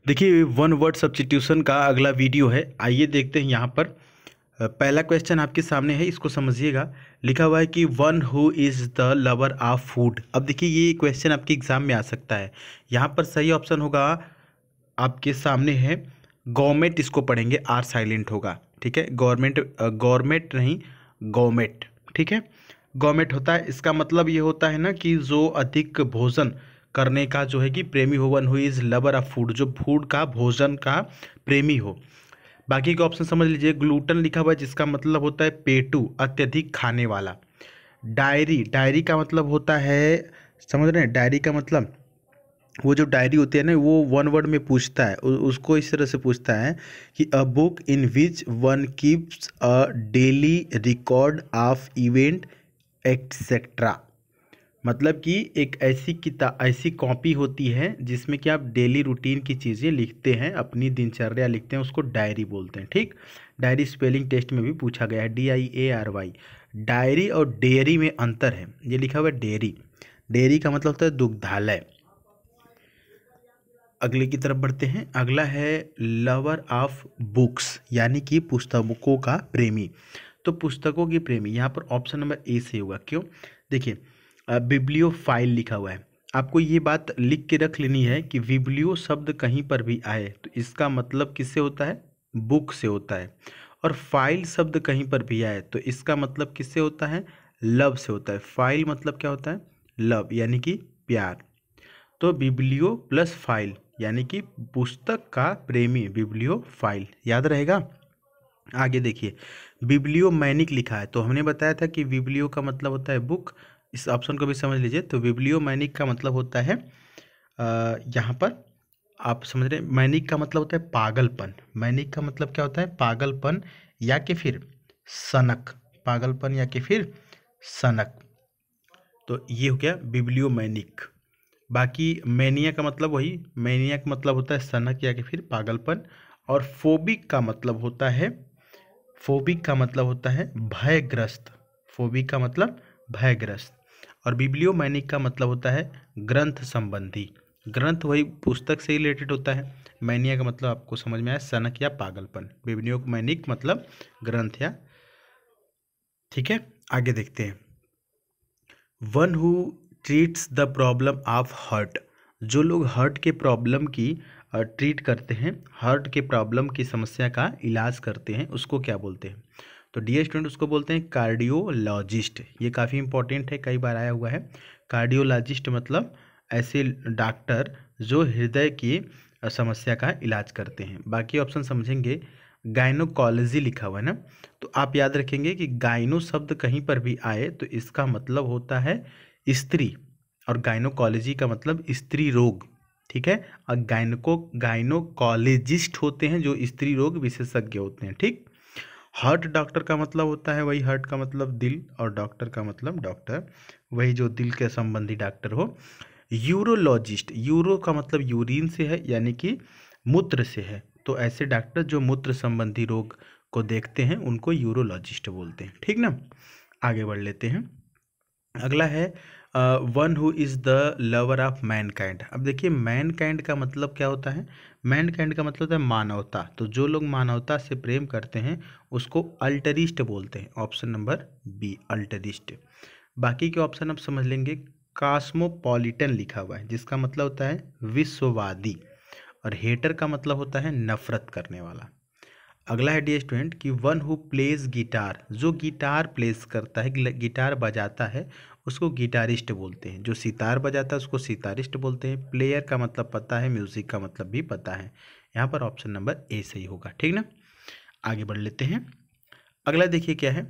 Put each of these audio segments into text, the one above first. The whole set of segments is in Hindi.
देखिए वन वर्ड सब्स्टिट्यूशन का अगला वीडियो है। आइए देखते हैं यहाँ पर। पहला क्वेश्चन आपके सामने है, इसको समझिएगा। लिखा हुआ है कि one who is the lover of food. अब देखिए ये क्वेश्चन आपके एग्जाम में आ सकता है। यहाँ पर सही ऑप्शन होगा आपके सामने है गवर्नमेंट, इसको पढ़ेंगे, आर साइलेंट होगा। ठीक है, गवर्नमेंट, गवर्नमेंट नहीं, गवर्नमेंट। ठीक है, गवर्नमेंट होता है। इसका मतलब ये होता है ना कि जो अधिक भोजन करने का जो है कि प्रेमी हो, one who is lover of food, जो फूड का, भोजन का प्रेमी हो। बाकी के ऑप्शन समझ लीजिए। ग्लूटन लिखा हुआ है जिसका मतलब होता है पेटू, अत्यधिक खाने वाला। डायरी, डायरी का मतलब होता है, समझ रहे हैं, डायरी का मतलब वो जो डायरी होती है ना, वो वन वर्ड में पूछता है, उसको इस तरह से पूछता है कि a book in which one keeps a daily record of event etcetera. मतलब कि एक ऐसी किताब, ऐसी कॉपी होती है जिसमें कि आप डेली रूटीन की चीज़ें लिखते हैं, अपनी दिनचर्या लिखते हैं, उसको डायरी बोलते हैं। ठीक, डायरी स्पेलिंग टेस्ट में भी पूछा गया है, DIARY। डायरी और डेयरी में अंतर है। ये लिखा हुआ है डेयरी, डेयरी का मतलब होता है दुग्धालय। अगले की तरफ बढ़ते हैं। अगला है लवर ऑफ बुक्स, यानी कि पुस्तकों का प्रेमी। तो पुस्तकों की प्रेमी यहाँ पर ऑप्शन नंबर ए से होगा। क्यों? देखिए बिब्लियोफाइल लिखा हुआ है। आपको ये बात लिख के रख लेनी है कि विब्लियो शब्द कहीं पर भी आए तो इसका मतलब किससे होता है? बुक से होता है। और फाइल शब्द कहीं पर भी आए तो इसका मतलब किससे होता है? लव से होता है। फाइल मतलब क्या होता है? लव, यानी कि प्यार। तो बिब्लियो प्लस फाइल यानी कि पुस्तक का प्रेमी, बिब्लियो फाइल, याद रहेगा। आगे देखिए, बिब्लियोमैनिक लिखा है, तो हमने बताया था कि बिब्लियो का मतलब होता है बुक। इस ऑप्शन को भी समझ लीजिए। तो बिब्लियोमैनिक का मतलब होता है यहाँ पर आप समझ रहे हैं, मैनिक का मतलब होता है पागलपन। मैनिक का मतलब क्या होता है? पागलपन या कि फिर सनक, पागलपन या कि फिर सनक। तो ये हो गया बिब्लियोमैनिक। बाकी मैनिया का मतलब वही, मैनिया का मतलब होता है सनक या कि फिर पागलपन। और फोबिक का मतलब होता है, फोबिक का मतलब होता है भयग्रस्त। फोबिक का मतलब भयग्रस्त। और बिब्लियोमैनिक का मतलब होता है ग्रंथ संबंधी। ग्रंथ वही पुस्तक से रिलेटेड होता है। मैनिया का मतलब आपको समझ में आया, सनक या पागलपन। बिब्लियोमैनिक मतलब ग्रंथ या, ठीक है। आगे देखते हैं। One who treats the problem of hurt, जो लोग हर्ट के प्रॉब्लम की ट्रीट करते हैं, हर्ट के प्रॉब्लम की समस्या का इलाज करते हैं, उसको क्या बोलते हैं? तो डियर स्टूडेंट, उसको बोलते हैं कार्डियोलॉजिस्ट। ये काफ़ी इंपॉर्टेंट है, कई बार आया हुआ है। कार्डियोलॉजिस्ट मतलब ऐसे डॉक्टर जो हृदय की समस्या का इलाज करते हैं। बाकी ऑप्शन समझेंगे। गायनोकोलॉजी लिखा हुआ है ना, तो आप याद रखेंगे कि गायनो शब्द कहीं पर भी आए तो इसका मतलब होता है स्त्री, और गायनोकोलॉजी का मतलब स्त्री रोग। ठीक है, और गायनोकोलॉजिस्ट होते हैं जो स्त्री रोग विशेषज्ञ होते हैं। ठीक, हार्ट डॉक्टर का मतलब होता है वही, हार्ट का मतलब दिल, और डॉक्टर का मतलब डॉक्टर, वही जो दिल के संबंधी डॉक्टर हो। यूरोलॉजिस्ट, यूरो का मतलब यूरिन से है, यानी कि मूत्र से है, तो ऐसे डॉक्टर जो मूत्र संबंधी रोग को देखते हैं उनको यूरोलॉजिस्ट बोलते हैं। ठीक ना, आगे बढ़ लेते हैं। अगला है one who is the lover of Mankind. अब देखिए मैनकाइंड का मतलब क्या होता है? मैनकाइंड का मतलब होता है मानवता। तो जो लोग मानवता से प्रेम करते हैं उसको अल्टरिस्ट बोलते हैं। Option number B, altruist. बाकी के ऑप्शन आप समझ लेंगे। कॉस्मोपॉलिटन लिखा हुआ है जिसका मतलब होता है विश्ववादी, और हेटर का मतलब होता है नफरत करने वाला। अगला है डियर स्टूडेंट कि वन हु प्लेज गिटार, जो गिटार प्लेस करता है, गिटार बजाता है, उसको गिटारिस्ट बोलते हैं। जो सितार बजाता है उसको सितारिस्ट बोलते हैं। प्लेयर का मतलब पता है, म्यूजिक का मतलब भी पता है। यहाँ पर ऑप्शन नंबर ए सही होगा। ठीक ना, आगे बढ़ लेते हैं। अगला देखिए क्या है,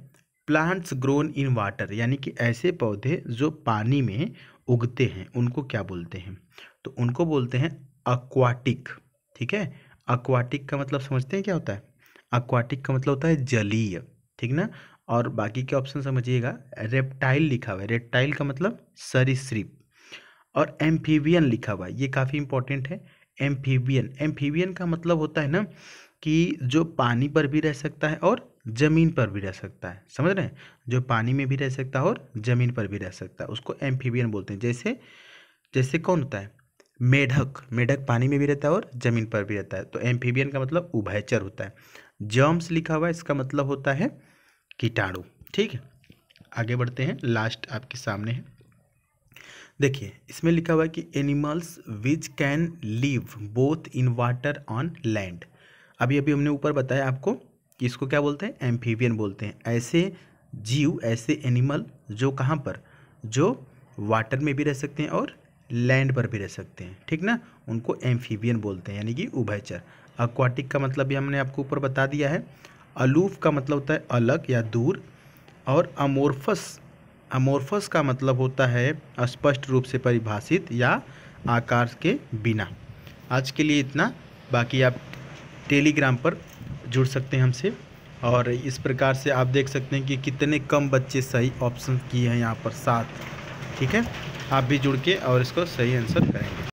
प्लांट्स ग्रोन इन वाटर, यानी कि ऐसे पौधे जो पानी में उगते हैं उनको क्या बोलते हैं? तो उनको बोलते हैं अक्वाटिक। ठीक है, अक्वाटिक का मतलब समझते हैं क्या होता है? अक्वाटिक का मतलब होता है जलीय। ठीक ना, और बाकी के ऑप्शन समझिएगा। रेप्टाइल लिखा हुआ है, रेप्टाइल का मतलब सरीसृप। और एम्फीबियन लिखा हुआ है, ये काफ़ी इंपॉर्टेंट है। एम्फीबियन, एम्फीबियन का मतलब होता है ना कि जो पानी पर भी रह सकता है और ज़मीन पर भी रह सकता है। समझ रहे हैं, जो पानी में भी रह सकता है और ज़मीन पर भी रह सकता है, उसको एम्फीबियन बोलते हैं। जैसे जैसे कौन होता है? मेढक, मेढक पानी में भी रहता है और ज़मीन पर भी रहता है। तो एम्फीबियन का मतलब उभयचर होता है। जर्म्स लिखा हुआ है, इसका मतलब होता है कीटाणु। ठीक है, आगे बढ़ते हैं, लास्ट आपके सामने है। देखिए इसमें लिखा हुआ है कि animals which can live both in water on land. अभी अभी हमने ऊपर बताया आपको कि इसको क्या बोलते हैं, एम्फीबियन बोलते हैं। ऐसे जीव, ऐसे एनिमल जो कहाँ पर, जो वाटर में भी रह सकते हैं और लैंड पर भी रह सकते हैं, ठीक ना, उनको एम्फीबियन बोलते हैं, यानी कि उभयचर। एक्वाटिक का मतलब भी हमने आपको ऊपर बता दिया है। अलूफ का मतलब होता है अलग या दूर, और अमोर्फस, अमोर्फस का मतलब होता है स्पष्ट रूप से परिभाषित या आकार के बिना। आज के लिए इतना, बाकी आप टेलीग्राम पर जुड़ सकते हैं हमसे, और इस प्रकार से आप देख सकते हैं कि कितने कम बच्चे सही ऑप्शन किए हैं यहाँ पर 7। ठीक है, आप भी जुड़ के और इसको सही आंसर करेंगे।